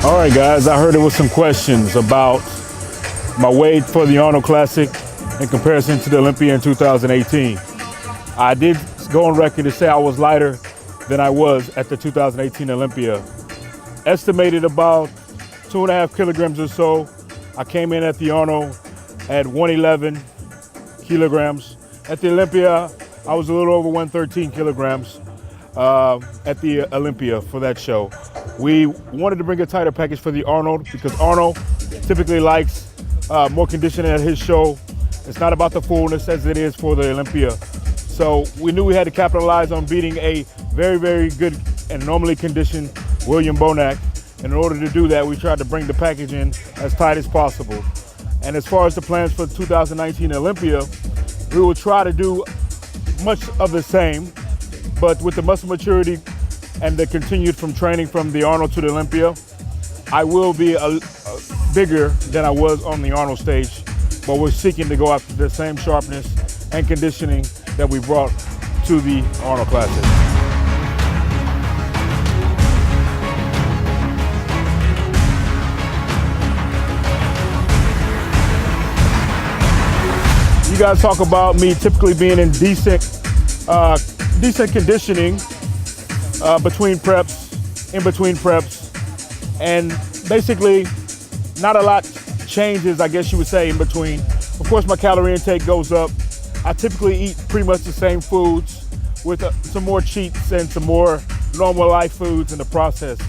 All right, guys, I heard there was some questions about my weight for the Arnold Classic in comparison to the Olympia in 2018. I did go on record to say I was lighter than I was at the 2018 Olympia. Estimated about 2.5 kilograms or so. I came in at the Arnold at 111 kilograms. At the Olympia, I was a little over 113 kilograms at the Olympia for that show. We wanted to bring a tighter package for the Arnold because Arnold typically likes more conditioning at his show. It's not about the fullness as it is for the Olympia. So we knew we had to capitalize on beating a very, very good and normally conditioned William Bonac. And in order to do that, we tried to bring the package in as tight as possible. And as far as the plans for 2019 Olympia, we will try to do much of the same, but with the muscle maturity and the continued from training from the Arnold to the Olympia, I will be bigger than I was on the Arnold stage, but we're seeking to go after the same sharpness and conditioning that we brought to the Arnold Classic. You guys talk about me typically being in decent conditioning in between preps, and basically not a lot changes, I guess you would say, in between. Of course, my calorie intake goes up. I typically eat pretty much the same foods with some more cheats and some more normal life foods in the process.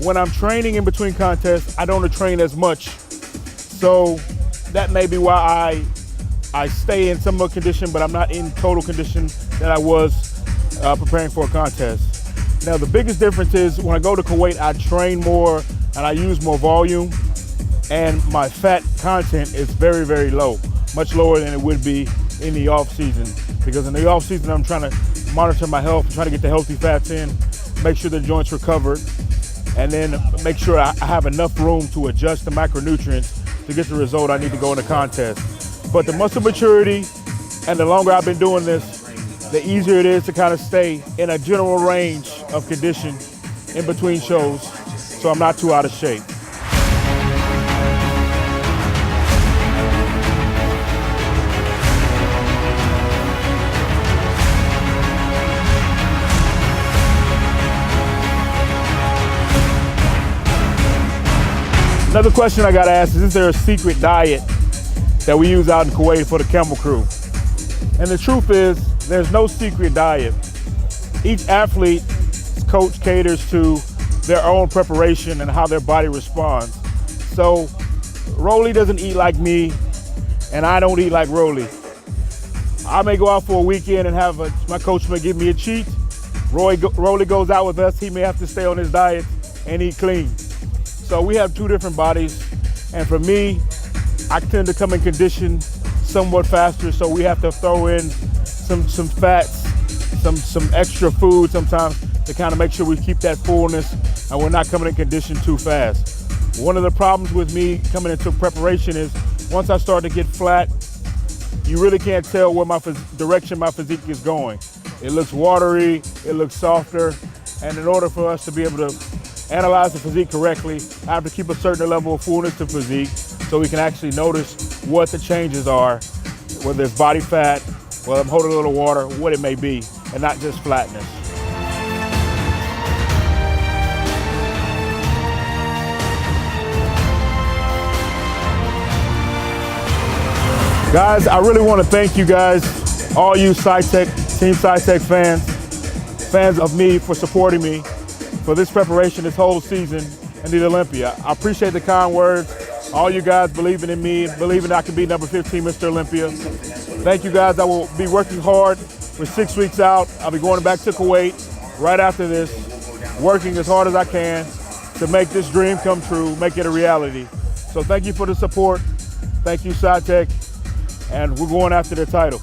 When I'm training in between contests, I don't train as much, so that may be why I stay in somewhat condition, but I'm not in total condition that I was preparing for a contest. Now, the biggest difference is when I go to Kuwait, I train more and I use more volume, and my fat content is very, very low, much lower than it would be in the off season. Because in the off season, I'm trying to monitor my health, trying to get the healthy fats in, make sure the joints are covered, and then make sure I have enough room to adjust the macronutrients to get the result I need to go in the contest. But the muscle maturity, and the longer I've been doing this, the easier it is to kind of stay in a general range of condition in between shows, so I'm not too out of shape. Another question I got asked is there a secret diet that we use out in Kuwait for the Camel Crew? And the truth is, there's no secret diet. Each athlete's coach caters to their own preparation and how their body responds. So Rolly doesn't eat like me, and I don't eat like Rolly. I may go out for a weekend and my coach may give me a cheat. Rolly goes out with us, he may have to stay on his diet and eat clean. So we have two different bodies, and for me, I tend to come in condition somewhat faster, so we have to throw in some fats, some extra food sometimes to kind of make sure we keep that fullness and we're not coming in condition too fast. One of the problems with me coming into preparation is once I start to get flat, you really can't tell where direction my physique is going. It looks watery, it looks softer, and in order for us to be able to analyze the physique correctly, I have to keep a certain level of fullness to physique so we can actually notice what the changes are, whether it's body fat, whether I'm holding a little water, what it may be, and not just flatness. Guys, I really want to thank you guys, all you Scitec, Team Scitec fans of me for supporting me for this preparation this whole season and the Olympia. I appreciate the kind words. All you guys believing in me, believing I can be number 15 Mr. Olympia. Thank you guys. I will be working hard for 6 weeks out. I'll be going back to Kuwait right after this, working as hard as I can to make this dream come true, make it a reality. So thank you for the support. Thank you, Scitec, and we're going after the title.